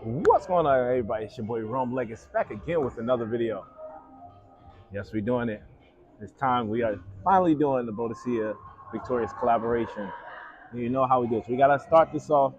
What's going on, everybody? It's your boy Rome Leggett back again with another video. Yes, we're doing it. This time we are finally doing the Boadicea Victorious collaboration. You know how we do it. So we gotta start this off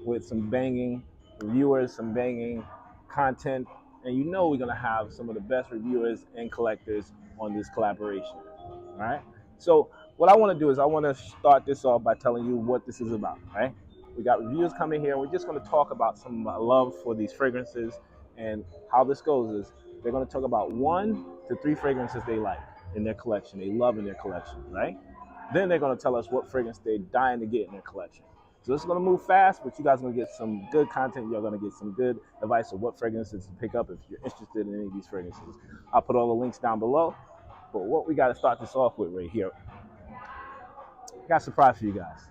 with some banging reviewers, some banging content, and you know we're gonna have some of the best reviewers and collectors on this collaboration. All right. So what I want to do is I want to start this off by telling you what this is about. Right. We got reviewers coming here. We're just going to talk about some love for these fragrances, and how this goes is they're going to talk about 1 to 3 fragrances they like in their collection, they love in their collection, right? Then they're going to tell us what fragrance they're dying to get in their collection. So this is going to move fast, but you guys are going to get some good content. You're going to get some good advice of what fragrances to pick up if you're interested in any of these fragrances. I'll put all the links down below. But what we got to start this off with right here, I got a surprise for you guys.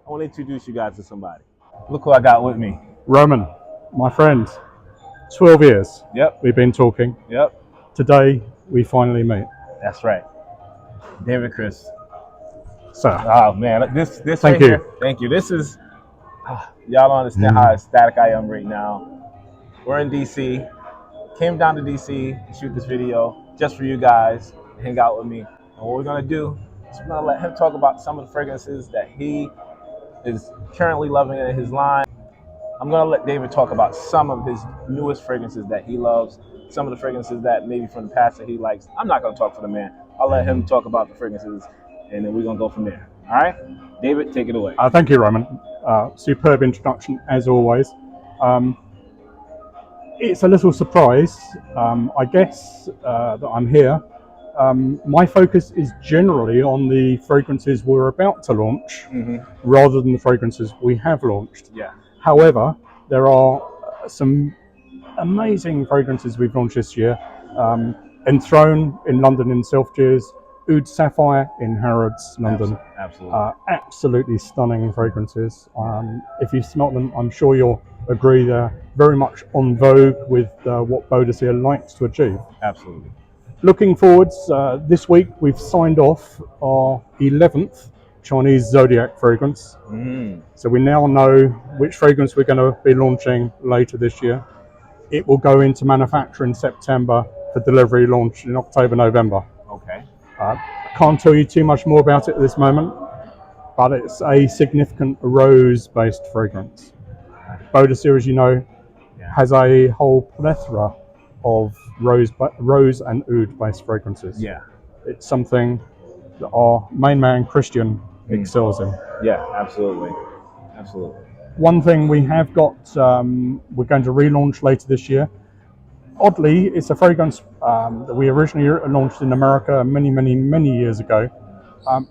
I want to introduce you guys to somebody. Look who I got with me. Roman, my friend, 12 years. Yep. We've been talking. Yep. Today, we finally meet. That's right. David Chris. So. Oh, man. This Thank right you. Here. Thank you. This is, y'all don't understand how ecstatic I am right now. We're in D.C. Came down to D.C. to shoot this video just for you guys to hang out with me. And what we're going to do is we're going to let him talk about some of the fragrances that he is currently loving in his line. I'm going to let David talk about some of his newest fragrances that he loves, some of the fragrances that maybe from the past that he likes. I'm not going to talk for the man. I'll let him talk about the fragrances, and then we're going to go from there. All right? David, take it away. Thank you, Roman. Superb introduction, as always. It's a little surprise, I guess, that I'm here. My focus is generally on the fragrances we're about to launch, rather than the fragrances we have launched. Yeah. However, there are some amazing fragrances we've launched this year. Enthroned in London in Selfridges, Oud Sapphire in Harrods, London. Absolutely. Absolutely stunning fragrances. If you smelt them, I'm sure you'll agree they're very much on vogue with what Boadicea likes to achieve. Absolutely. Looking forwards, this week we've signed off our 11th Chinese Zodiac fragrance. So we now know which fragrance we're going to be launching later this year. It will go into manufacture in September for delivery launch in October, November. Okay. Can't tell you too much more about it at this moment, but it's a significant rose-based fragrance. Boadicea, as you know, has a whole plethora of rose and oud-based fragrances. Yeah. It's something that our main man Christian excels in. Yeah, absolutely. Absolutely. One thing we have got, we're going to relaunch later this year. Oddly, it's a fragrance that we originally launched in America many years ago.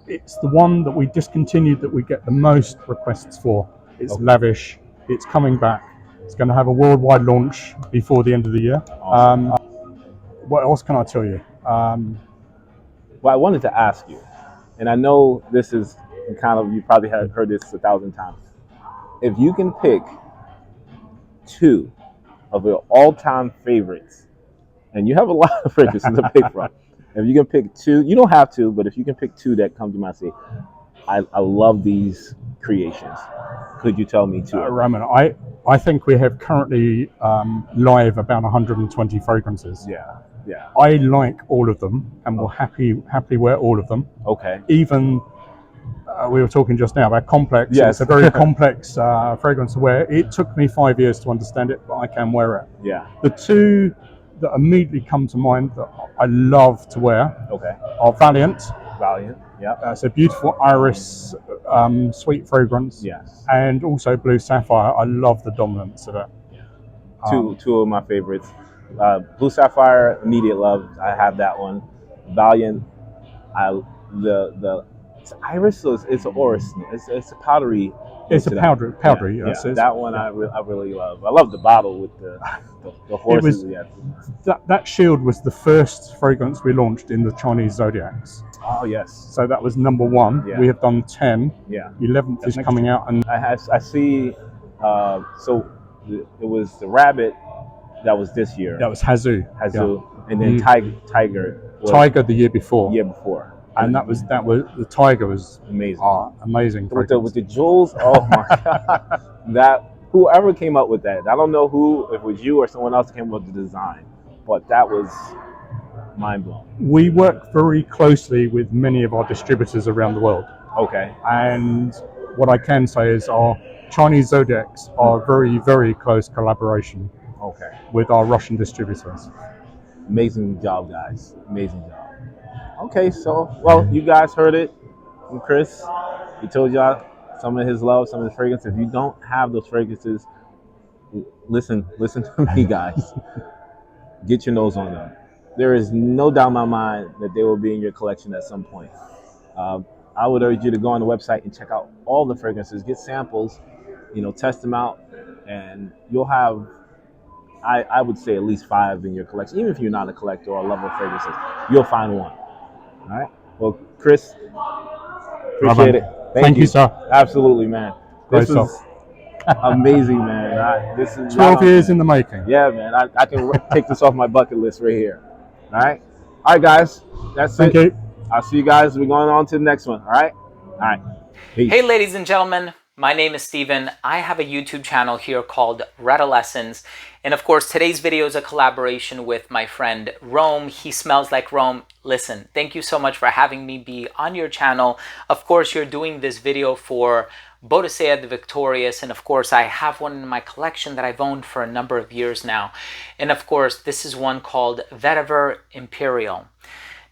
It's the one that we discontinued that we get the most requests for. It's lavish. It's coming back. It's going to have a worldwide launch before the end of the year. Awesome. What else can I tell you? Well, I wanted to ask you, and I know this is kind of, you probably have heard this 1,000 times. If you can pick 2 of your all-time favorites, and you have a lot of fragrances to pick from, if you can pick 2, you don't have to, but if you can pick 2 that come to mind, say, I love these creations. Could you tell me 2? Roman, I think we have currently live about 120 fragrances. Yeah, yeah. I like all of them and will happily wear all of them. Okay. Even, we were talking just now about complex. Yes. It's a very complex fragrance to wear. It took me 5 years to understand it, but I can wear it. Yeah. The 2 that immediately come to mind that I love to wear are Valiant. Valiant, yeah. It's a beautiful iris sweet fragrance. Yes. And also Blue Sapphire. I love the dominance of it. Two of my favorites. Blue Sapphire, immediate love. I have that one. Valiant, it's iris, so it's an orris. It's a powdery. It's a powdery. Yeah, yes, yeah. That one I really love. I love the bottle with the horses. That shield was the first fragrance we launched in the Chinese Zodiacs. Oh yes. So that was number 1. Yeah. We have done 10. Yeah. 11th is coming out, and I see. So it was the rabbit that was this year. that was Hazu. Yeah. And then Tiger. Tiger the year before. Year before. And that was the Tiger was amazing. Amazing. With the jewels. Oh my god. whoever came up with that. I don't know who, if it was you or someone else came up with the design, but that was mind blowing. We work very closely with many of our distributors around the world. Okay. And what I can say is our Chinese Zodiacs are very, very close collaboration Okay. with our Russian distributors. Amazing job, guys. Amazing job. Okay, so, well, you guys heard it from Chris. He told y'all some of his love, some of his fragrances. If you don't have those fragrances, listen to me, guys. Get your nose on them. There is no doubt in my mind that they will be in your collection at some point. I would urge you to go on the website and check out all the fragrances, get samples, test them out, and you'll have, I would say, at least 5 in your collection. Even if you're not a collector or a lover of fragrances, you'll find one. All right. Well, Chris, appreciate it. Thank you, sir. Absolutely, man. Great This was amazing, man. This is 12 years in the making. Yeah, man. I can take this off my bucket list right here. All right. All right, guys. That's it. Thank you. I'll see you guys. We're going on to the next one. All right. All right. Peace. Hey, ladies and gentlemen. My name is Steven. I have a YouTube channel here called Redolessence. And of course, today's video is a collaboration with my friend Rome. He smells like Rome. Listen, thank you so much for having me be on your channel. Of course, you're doing this video for Boadicea The Victorious. And of course, I have one in my collection that I've owned for a number of years now. And of course, this is one called Vetiver Imperial.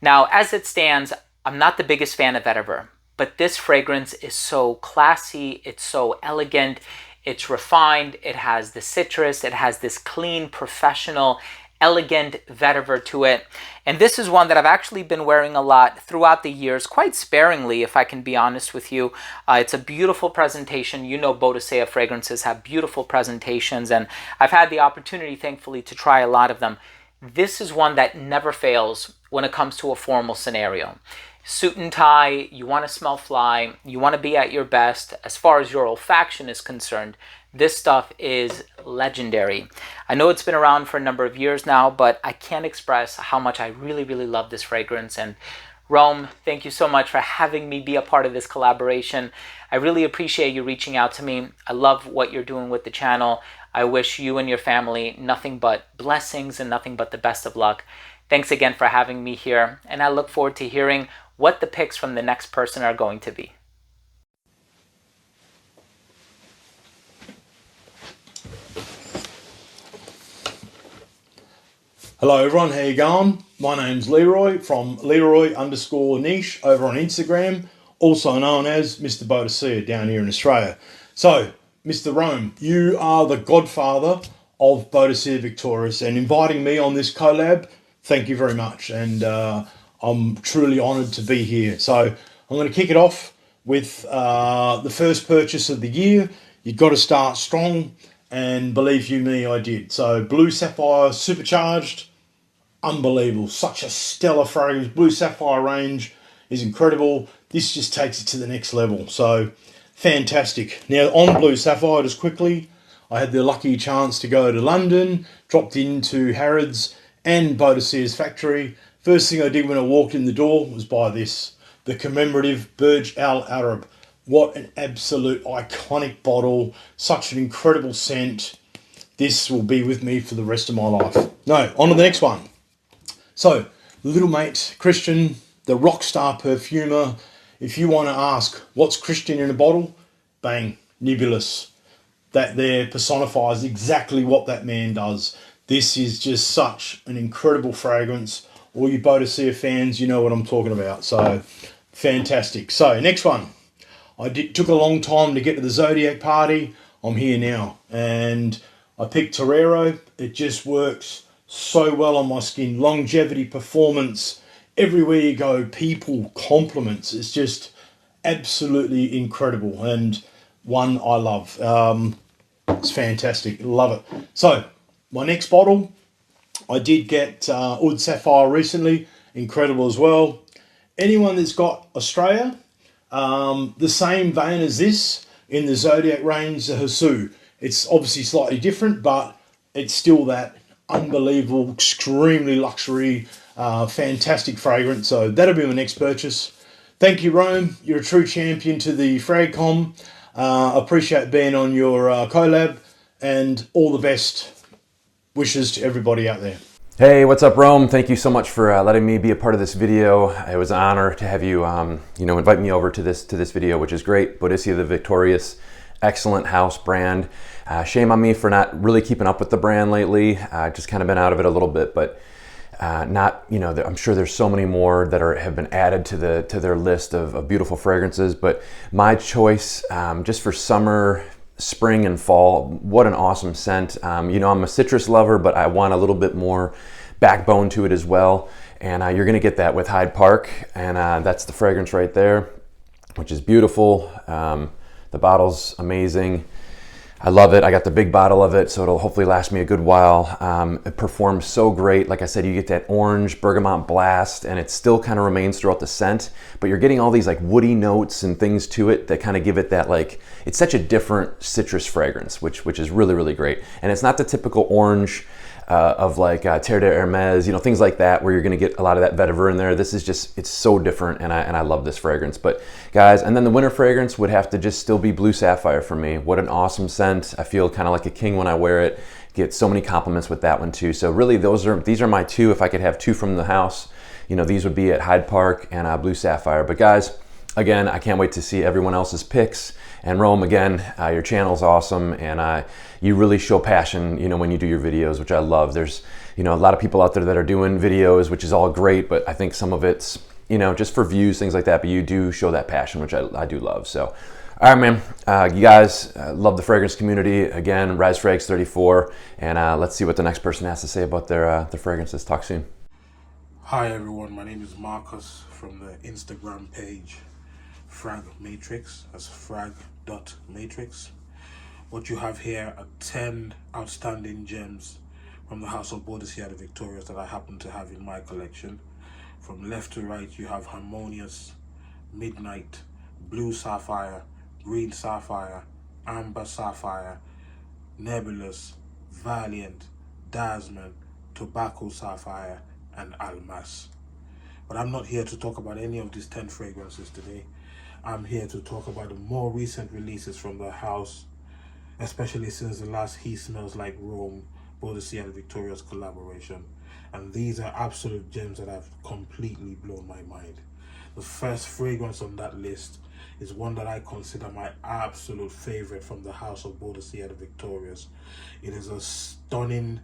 Now, as it stands, I'm not the biggest fan of Vetiver. But this fragrance is so classy, it's so elegant, it's refined, it has the citrus, it has this clean, professional, elegant vetiver to it. And this is one that I've actually been wearing a lot throughout the years, quite sparingly, if I can be honest with you. It's a beautiful presentation. You know, Boadicea fragrances have beautiful presentations, and I've had the opportunity, thankfully, to try a lot of them. This is one that never fails when it comes to a formal scenario. Suit and tie, you want to smell fly, you want to be at your best. As far as your olfaction is concerned, this stuff is legendary. I know it's been around for a number of years now, but I can't express how much I really, really love this fragrance. And Rome, thank you so much for having me be a part of this collaboration. I really appreciate you reaching out to me. I love what you're doing with the channel. I wish you and your family nothing but blessings and nothing but the best of luck. Thanks again for having me here, and I look forward to hearing what the picks from the next person are going to be. Hello everyone, how you going? My name's Leroy from Leroy_niche over on Instagram, also known as Mr. Boadicea down here in Australia. So, Mr. Rome, you are the godfather of Boadicea Victorious, and inviting me on this collab, thank you very much. And I'm truly honoured to be here. So I'm going to kick it off with the first purchase of the year. You've got to start strong, and believe you me, I did. So Blue Sapphire Supercharged, unbelievable. Such a stellar fragrance. Blue Sapphire range is incredible. This just takes it to the next level. So fantastic. Now on Blue Sapphire, just quickly, I had the lucky chance to go to London, dropped into Harrods and Boadicea's factory. First thing I did when I walked in the door was buy this, the commemorative Burj Al Arab. What an absolute iconic bottle, such an incredible scent. This will be with me for the rest of my life. No, on to the next one. So, little mate Christian, the rock star perfumer. If you want to ask what's Christian in a bottle, bang, Nebulous. That there personifies exactly what that man does. This is just such an incredible fragrance. All you Boadicea fans, you know what I'm talking about. So, fantastic. So, next one. Took a long time to get to the Zodiac party. I'm here now. And I picked Torero. It just works so well on my skin. Longevity, performance, everywhere you go, people, compliments. It's just absolutely incredible. And one I love. It's fantastic. Love it. So, my next bottle, I did get Oud Sapphire recently. Incredible as well. Anyone that's got Australia, the same vein as this in the Zodiac range, the Hisu. It's obviously slightly different, but it's still that unbelievable, extremely luxury, fantastic fragrance. So that'll be my next purchase. Thank you, Rome. You're a true champion to the Fragcom. Appreciate being on your collab. and all the best wishes to everybody out there. Hey, what's up, Rome? Thank you so much for letting me be a part of this video. It was an honor to have you, invite me over to this video, which is great. Boadicea The Victorious, excellent house brand. Shame on me for not really keeping up with the brand lately. Just kind of been out of it a little bit, but I'm sure there's so many more that have been added to their list of beautiful fragrances. But my choice, just for summer, spring and fall, what an awesome scent. I'm a citrus lover, but I want a little bit more backbone to it as well. And you're gonna get that with Hyde Park. And that's the fragrance right there, which is beautiful. The bottle's amazing. I love it. I got the big bottle of it, so it'll hopefully last me a good while. It performs so great. Like I said, you get that orange bergamot blast, and it still kind of remains throughout the scent, but you're getting all these like woody notes and things to it that kind of give it that, like, it's such a different citrus fragrance, which is really, really great. And it's not the typical orange of like Terre de Hermes, things like that, where you're gonna get a lot of that vetiver in there. This is just, it's so different, and I love this fragrance. But guys, and then the winter fragrance would have to just still be Blue Sapphire for me. What an awesome scent. I feel kind of like a king when I wear it. Get so many compliments with that one too. So really, these are my two. If I could have two from the house, these would be at Hyde Park and Blue Sapphire. But guys, again, I can't wait to see everyone else's picks. And Rome, again, your channel's awesome, and you really show passion, when you do your videos, which I love. There's, a lot of people out there that are doing videos, which is all great, but I think some of it's, just for views, things like that. But you do show that passion, which I do love. So, all right, man, you guys love the fragrance community. Again, RazFrags34, and let's see what the next person has to say about their fragrances. Talk soon. Hi everyone, my name is Marcus from the Instagram page Frag Matrix. That's frag.matrix. What you have here are 10 outstanding gems from the house of Boadicea The Victorious that I happen to have in my collection. From left to right, you have Harmonious, Midnight, Blue Sapphire, Green Sapphire, Amber Sapphire, Nebulous, Valiant, Dazzman, Tobacco Sapphire, and Almas. But I'm not here to talk about any of these 10 fragrances today. I'm here to talk about the more recent releases from the house, especially since the last He Smells Like Rome Boadicea The Victorious collaboration. And these are absolute gems that have completely blown my mind. The first fragrance on that list is one that I consider my absolute favorite from the house of Boadicea The Victorious. It is a stunning,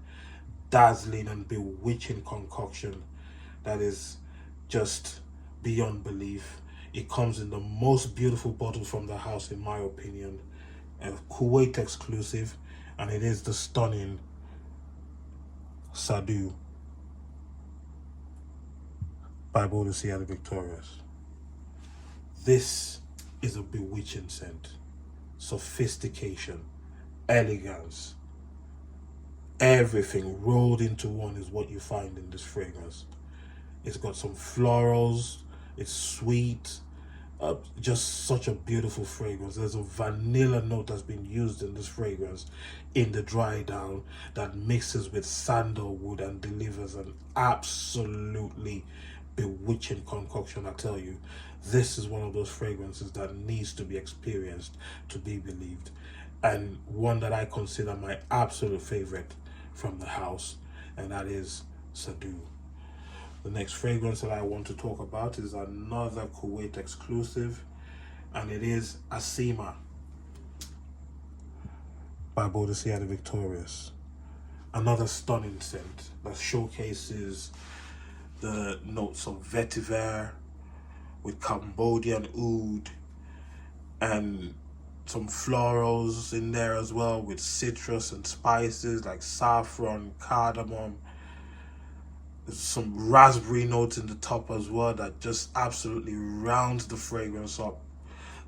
dazzling and bewitching concoction that is just beyond belief. It comes in the most beautiful bottle from the house, in my opinion, a Kuwait exclusive, and it is the stunning Sadu by Boadicea The Victorious. This is a bewitching scent. Sophistication, elegance, everything rolled into one is what you find in this fragrance. It's got some florals, it's sweet, just such a beautiful fragrance. There's a vanilla note that's been used in this fragrance in the dry down that mixes with sandalwood and delivers an absolutely bewitching concoction. I tell you, this is one of those fragrances that needs to be experienced to be believed, and one that I consider my absolute favorite from the house, and that is Sadu. The next fragrance that I want to talk about is another Kuwait exclusive, and it is Asima by Boadicea The Victorious. Another stunning scent that showcases the notes of vetiver with Cambodian oud and some florals in there as well, with citrus and spices like saffron, cardamom. There's some raspberry notes in the top as well that just absolutely rounds the fragrance up.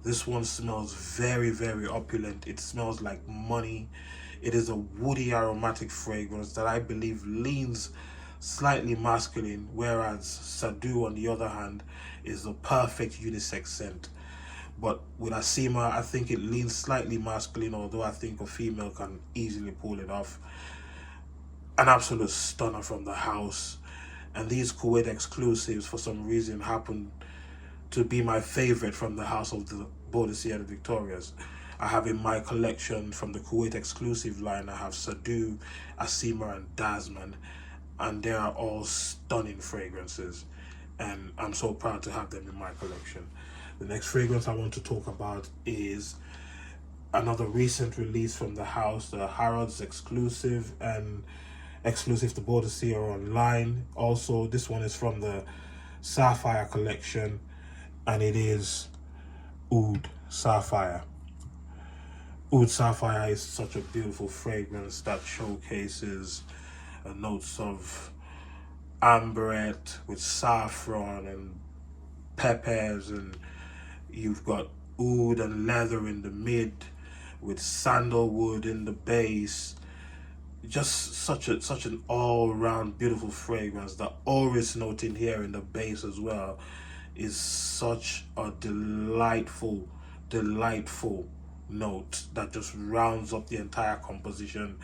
This one smells very, very opulent. It smells like money. It is a woody aromatic fragrance that I believe leans slightly masculine, whereas Sadu, on the other hand, is a perfect unisex scent. But with Asima, I think it leans slightly masculine, although I think a female can easily pull it off. An absolute stunner from the house. And these Kuwait exclusives, for some reason, happen to be my favorite from the house of the Boadicea The Victorious. I have in my collection from the Kuwait exclusive line, I have Sadu, Asima, and Dasman, and they are all stunning fragrances, and I'm so proud to have them in my collection. The next fragrance I want to talk about is another recent release from the house, the Harrods exclusive and exclusive to Boadicea online. Also, this one is from the Sapphire collection, and it is Oud Sapphire. Oud Sapphire is such a beautiful fragrance that showcases notes of amberette with saffron and peppers, and you've got oud and leather in the mid with sandalwood in the base. Just such an all-round beautiful fragrance. The orris note in here in the base as well is such a delightful note that just rounds up the entire composition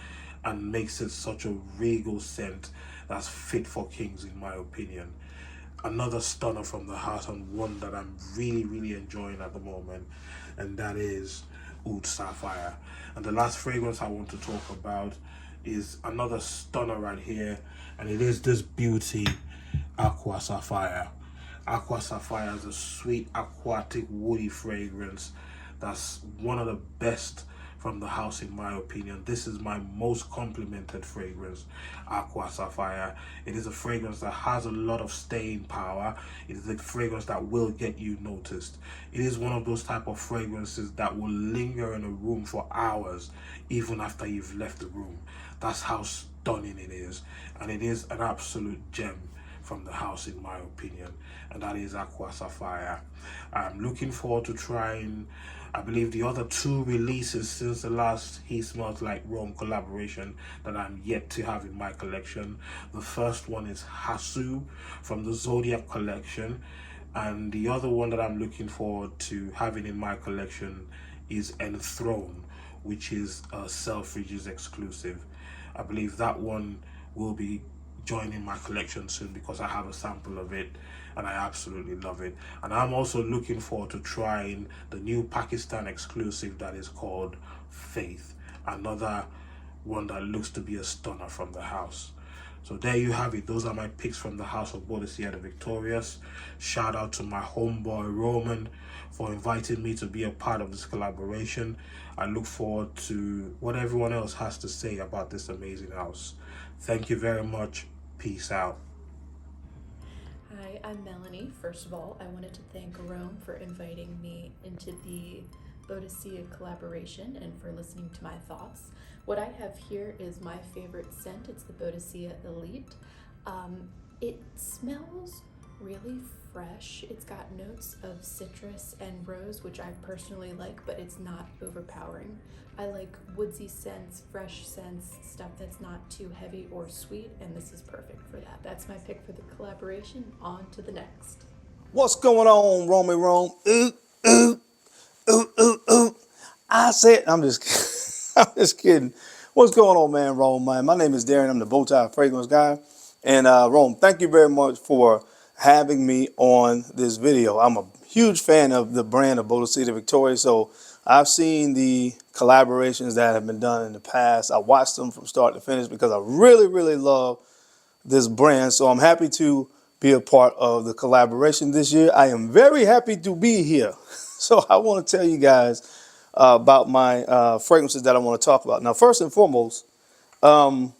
and makes it such a regal scent that's fit for kings, in my opinion. Another stunner from the house, and one that I'm really enjoying at the moment, and that is Oud Sapphire. And the last fragrance I want to talk about is another stunner right here, and it is this beauty, Aqua Sapphire. Aqua Sapphire is a sweet, aquatic, woody fragrance that's one of the best from the house, in my opinion. This is my most complimented fragrance, Aqua Sapphire. It is a fragrance that has a lot of staying power. It is a fragrance that will get you noticed. It is one of those type of fragrances that will linger in a room for hours, even after you've left the room. That's how stunning it is, and it is an absolute gem from the house, in my opinion, and that is Aqua Sapphire. I'm looking forward to trying, I believe, the other two releases since the last He Smells Like Rome collaboration that I'm yet to have in my collection. The first one is Hasu from the Zodiac collection, and the other one that I'm looking forward to having in my collection is Enthroned, which is a Selfridges exclusive. I believe that one will be joining my collection soon because I have a sample of it and I absolutely love it. And I'm also looking forward to trying the new Pakistan exclusive that is called Faith, another one that looks to be a stunner from the house. So there you have it. Those are my picks from the house of Boadicea The Victorious. Shout out to my homeboy Roman for inviting me to be a part of this collaboration. I look forward to what everyone else has to say about this amazing house. Thank you very much. Peace out. Hi, I'm Melanie. First of all, I wanted to thank Rome for inviting me into the Boadicea collaboration and for listening to my thoughts. What I have here is my favorite scent. It's the Boadicea Elite. It smells really fresh. It's got notes of citrus and rose, which I personally like, but it's not overpowering. I like woodsy scents, fresh scents, stuff that's not too heavy or sweet, and this is perfect for that. That's my pick for the collaboration. On to the next. What's going on, Romy Rome? Ooh, ooh, ooh, ooh, ooh. I said, I'm just, I'm just kidding. What's going on, man, Rome, man? My name is Darren. I'm the Bowtie Fragrance guy. And Rome, thank you very much for having me on this video. I'm a huge fan of the brand of Boadicea The Victorious, so I've seen the collaborations that have been done in the past. I watched them from start to finish because I really love this brand. So I'm happy to be a part of the collaboration this year. I am very happy to be here. So I want to tell you guys about my fragrances that I want to talk about. Now, first and foremost, I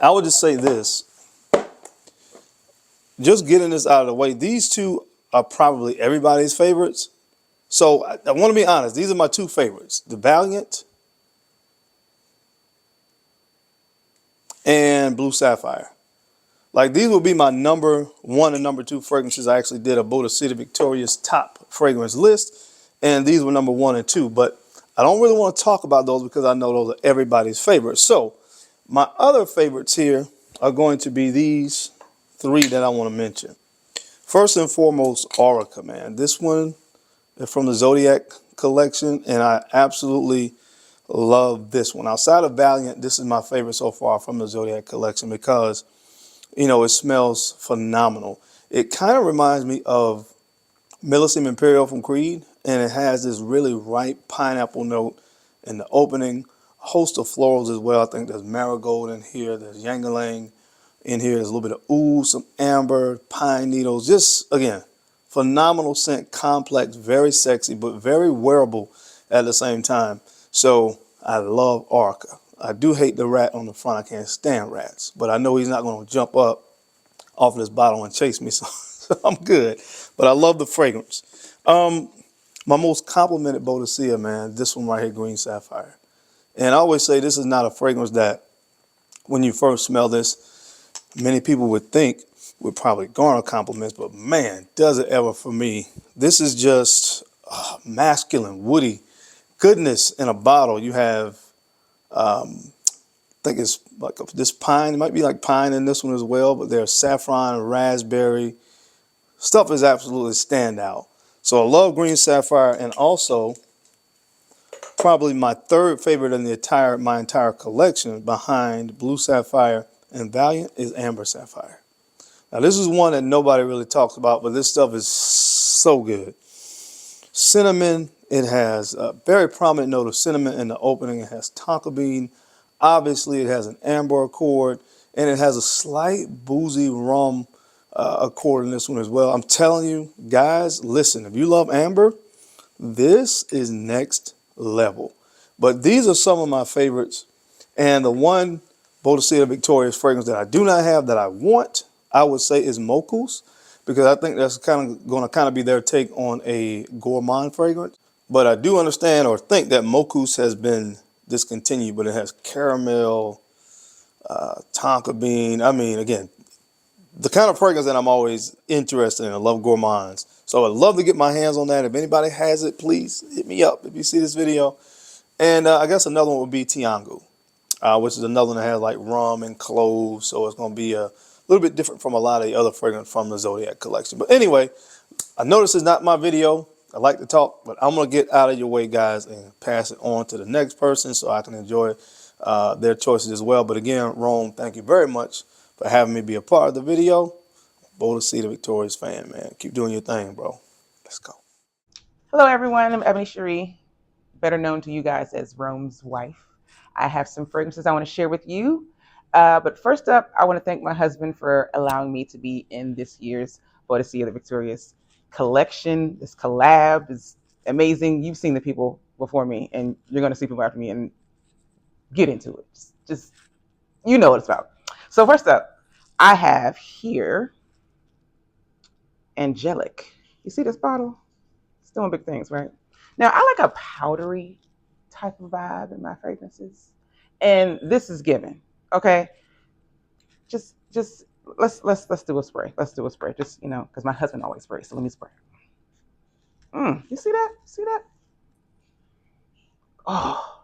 would just say this. Just getting this out of the way, these two are probably everybody's favorites. So I want to be honest. These are my two favorites, the Valiant and Blue Sapphire. Like, these will be my number one and number two fragrances. I actually did a Boadicea The Victorious top fragrance list, and these were number one and two. But I don't really want to talk about those because I know those are everybody's favorites. So my other favorites here are going to be these three that I want to mention. First and foremost, Aurica, man. This one is from the Zodiac collection, and I absolutely love this one. Outside of Valiant, this is my favorite so far from the Zodiac collection because, you know, it smells phenomenal. It kind of reminds me of Millesime Imperial from Creed, and it has this really ripe pineapple note in the opening. A host of florals as well. I think there's marigold in here. There's ylang-ylang in here. There's a little bit of oud, some amber, pine needles. Just, again, phenomenal scent, complex, very sexy, but very wearable at the same time. So I love Arca. I do hate the rat on the front. I can't stand rats, but I know he's not going to jump up off of this bottle and chase me, so I'm good. But I love the fragrance. My most complimented Boadicea, man, this one right here, Green Sapphire. And I always say this is not a fragrance that when you first smell this, many people would think would probably garner compliments, but man, does it ever for me. This is just masculine, woody goodness in a bottle. You have, I think it's like this pine, it might be like pine in this one as well, but there's saffron, raspberry. Stuff is absolutely standout. So I love Green Sapphire, and also probably my third favorite in the my entire collection behind Blue Sapphire and Valiant is Amber Sapphire. Now this is one that nobody really talks about, but this stuff is so good. Cinnamon, it has a very prominent note of cinnamon in the opening. It has tonka bean. Obviously it has an amber accord, and it has a slight boozy rum accord in this one as well. I'm telling you guys, listen, if you love amber, this is next level. But these are some of my favorites, and the one Boadicea The Victorious fragrance that I do not have that I want, I would say, is Moku's, because I think that's going to be their take on a gourmand fragrance. But I do understand or think that Moku's has been discontinued, but it has caramel, tonka bean. I mean, again, the kind of fragrance that I'm always interested in. I love gourmands. So I'd love to get my hands on that. If anybody has it, please hit me up if you see this video. And I guess another one would be Tiangu, which is another one that has like rum and cloves. So it's going to be a little bit different from a lot of the other fragrances from the Zodiac collection. But anyway, I know this is not my video. I like to talk, but I'm going to get out of your way, guys, and pass it on to the next person so I can enjoy their choices as well. But again, Rome, thank you very much for having me be a part of the video. Boadicea The Victorious fan, man. Keep doing your thing, bro. Let's go. Hello, everyone. I'm Ebony Cherie, better known to you guys as Rome's wife. I have some fragrances I want to share with you. But first up, I want to thank my husband for allowing me to be in this year's Boadicea The Victorious collection. This collab is amazing. You've seen the people before me, and you're going to see people after me, and get into it. Just you know what it's about. So first up, I have here Angelic. You see this bottle? It's doing big things, right? Now, I like a powdery type of vibe in my fragrances, and this is given. Okay, just let's do a spray. Let's do a spray. Just, you know, because my husband always sprays, so let me spray. You see that? See that? Oh,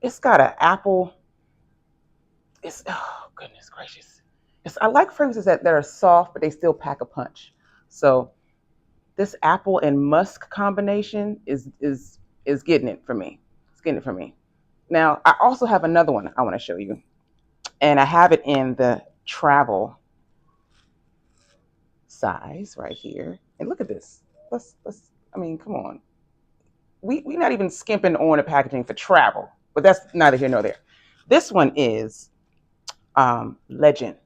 it's got an apple. It's, oh goodness gracious. I like fragrances that are soft, but they still pack a punch. So this apple and musk combination is getting it for me. It's getting it for me. Now, I also have another one I want to show you. And I have it in the travel size right here. And look at this. I mean, come on. We're not even skimping on the packaging for travel, but that's neither here nor there. This one is legend,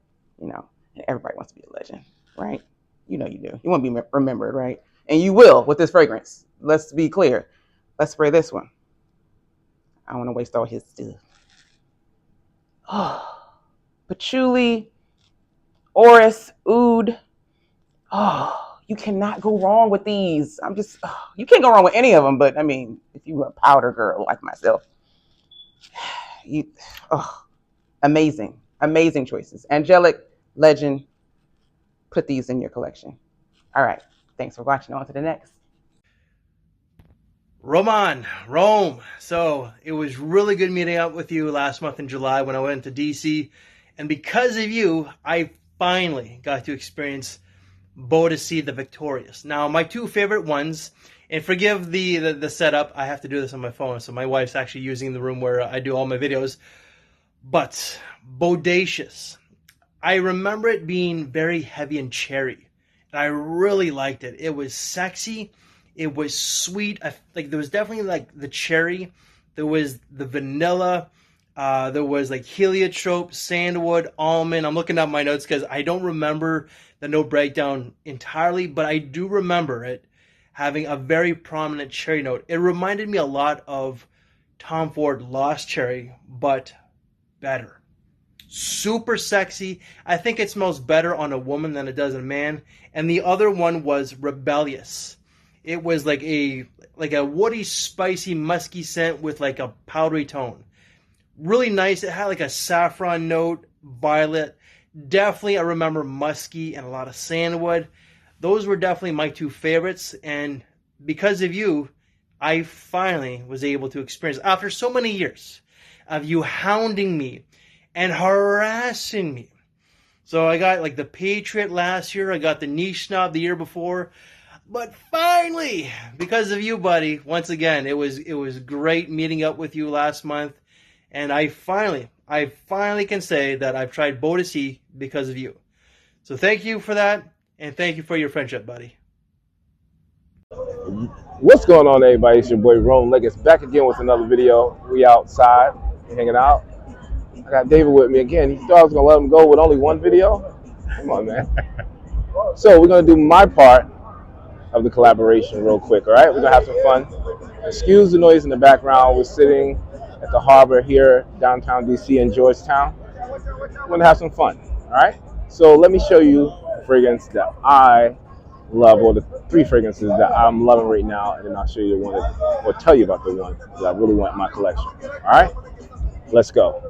you know, and everybody wants to be a legend, right? You know you do. You want to be remembered, right? And you will with this fragrance. Let's be clear. Let's spray this one. I don't want to waste all his stuff. Oh, patchouli, orris, oud. Oh, you cannot go wrong with these. You can't go wrong with any of them, but I mean, if you're a powder girl like myself, amazing, amazing choices. Angelic, legend, put these in your collection. All right, thanks for watching. On to the next. Rome. So it was really good meeting up with you last month in July when I went to DC. And because of you, I finally got to experience Boadicea The Victorious. Now, my two favorite ones, and forgive the setup, I have to do this on my phone, so my wife's actually using the room where I do all my videos. But Bodacious, I remember it being very heavy and cherry, and I really liked it. It was sexy, It was sweet. Like there was definitely like the cherry, there was the vanilla, there was like heliotrope, sandalwood, almond. I'm looking at my notes because I don't remember the note breakdown entirely, but I do remember it having a very prominent cherry note. It reminded me a lot of Tom Ford Lost Cherry, but better. Super sexy. I think it smells better on a woman than it does on a man. And the other one was Rebellious. It was like a woody, spicy, musky scent with like a powdery tone. Really nice. It had like a saffron note, violet. Definitely, I remember musky and a lot of sandalwood. Those were definitely my two favorites. And because of you, I finally was able to experience, after so many years of you hounding me and harassing me. So I got like the Patriot last year. I got the Niche Snob the year before. But finally, because of you, buddy, once again, it was great meeting up with you last month. And I finally can say that I've tried Boadicea because of you. So thank you for that. And thank you for your friendship, buddy. What's going on, everybody? It's your boy Rome Leggett back again with another video. We outside, hanging out. I got David with me again. He thought I was gonna let him go with only one video. Come on, man. So we're gonna do my part of the collaboration real quick. All right, we're gonna have some fun. Excuse the noise in the background. We're sitting at the harbor here, downtown DC in Georgetown. We're gonna have some fun. All right. So let me show you a fragrance that I love, or the three fragrances that I'm loving right now, and then I'll show you the one or tell you about the one that I really want in my collection. All right, let's go.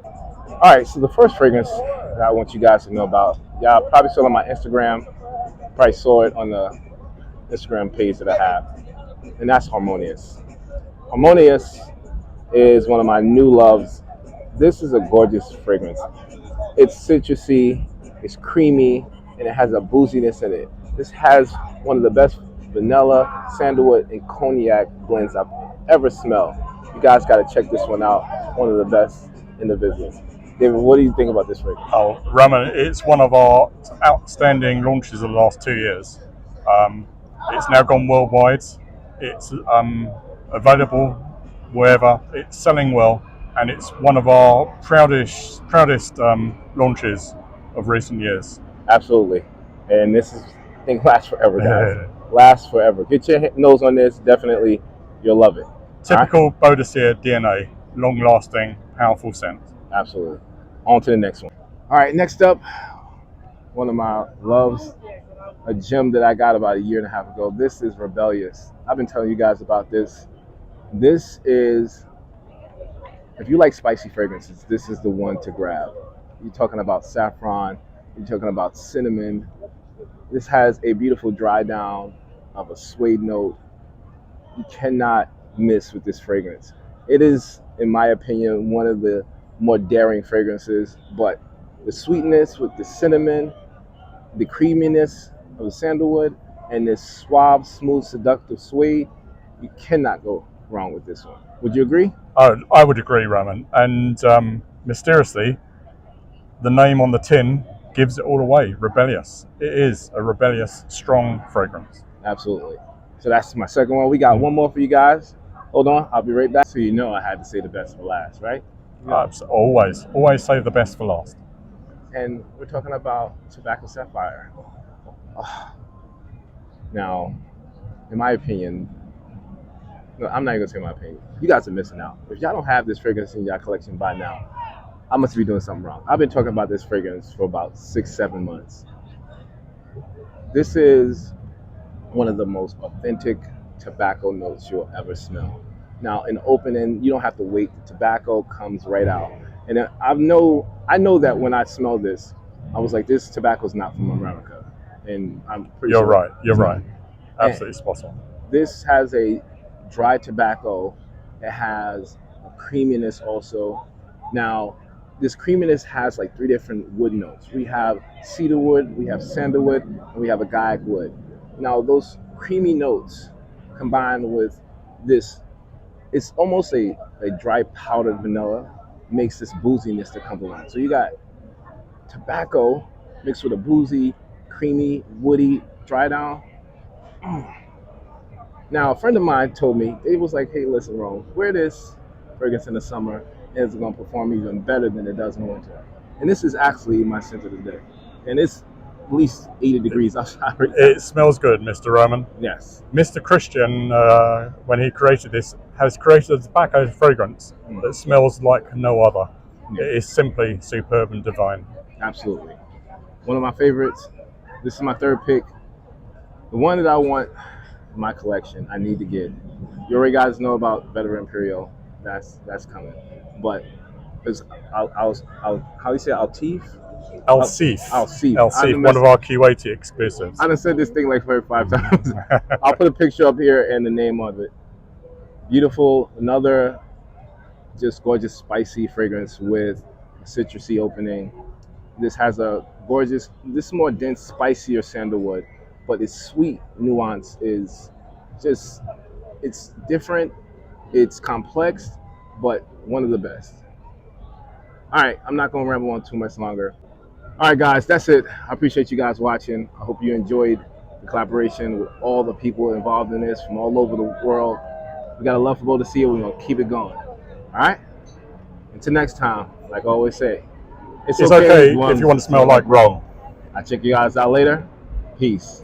All right, so the first fragrance that I want you guys to know about, y'all probably saw it on my Instagram, probably saw it on the Instagram page that I have, and that's Harmonious. Harmonious is one of my new loves. This is a gorgeous fragrance. It's citrusy, it's creamy, and it has a booziness in it. This has one of the best vanilla, sandalwood, and cognac blends I've ever smelled. You guys got to check this one out. One of the best in the business. David, what do you think about this fragrance? Oh, Roman, it's one of our outstanding launches of the last 2 years. It's now gone worldwide. It's available wherever. It's selling well, and it's one of our proudest launches of recent years. Absolutely. And this thing lasts forever, guys. Lasts forever. Get your nose on this. Definitely, you'll love it. Typical Boadicea DNA, long-lasting, powerful scent. Absolutely. On to the next one. All right, next up, one of my loves, a gem that I got about a year and a half ago. This is Rebellious. I've been telling you guys about this. This is, if you like spicy fragrances, this is the one to grab. You're talking about saffron, you're talking about cinnamon. This has a beautiful dry down of a suede note. You cannot miss with this fragrance. It is, in my opinion, one of the more daring fragrances, but the sweetness with the cinnamon, the creaminess of the sandalwood, and this suave, smooth, seductive suede, you cannot go wrong with this one. Would you agree? Oh, I would agree, Roman. And mysteriously, the name on the tin gives it all away. Rebellious. It is a rebellious, strong fragrance. Absolutely. So that's my second one. We got one more for you guys. Hold on, I'll be right back. So you know I had to say the best for last, right? Always save the best for last. And we're talking about Tobacco Sapphire. Now, in my opinion, no, I'm not even gonna say my opinion. You guys are missing out. If y'all don't have this fragrance in your collection by now, I must be doing something wrong. I've been talking about this fragrance for about 6-7 months. This is one of the most authentic tobacco notes you'll ever smell. Now, in opening, you don't have to wait. The tobacco comes right out. And I know that when I smell this, I was like, this tobacco's not from America. And I'm pretty sure. You're right. Absolutely spot on. This has a dry tobacco. It has a creaminess also. Now, this creaminess has like 3 different wood notes. We have cedarwood, we have sandalwood, and we have agave wood. Now, those creamy notes combined with this, it's almost a dry powdered vanilla, makes this booziness to come along. So you got tobacco mixed with a boozy, creamy, woody dry down. Now, a friend of mine told me, it was like, hey, listen, Rome, wear this fragrance in the summer, and it's going to perform even better than it does in the winter. And this is actually my scent of the day. And it's at least 80 degrees outside right now. It smells good, Mr. Roman. Yes. Mr. Christian, when he created this, has created a tobacco fragrance that smells like no other. Yeah. It is simply superb and divine. Absolutely. One of my favorites. This is my third pick. The one that I want in my collection, I need to get. You already guys know about Veteran Imperial. That's coming. But it's how do you say Altif? Alsif. Alsif. One of our Q80 exclusives. I done said this thing like 35 times. I'll put a picture up here and the name of it. Beautiful, another just gorgeous spicy fragrance with a citrusy opening. This has a gorgeous, this is more dense, spicier sandalwood, but its sweet nuance is just, it's different, it's complex, but one of the best. All right, I'm not gonna ramble on too much longer. All right, guys, that's it. I appreciate you guys watching. I hope you enjoyed the collaboration with all the people involved in this from all over the world. We got a love for Boadicea. We're gonna keep it going. All right. Until next time, like I always say, it's okay if you want to smell like Rome. I'll check you guys out later. Peace.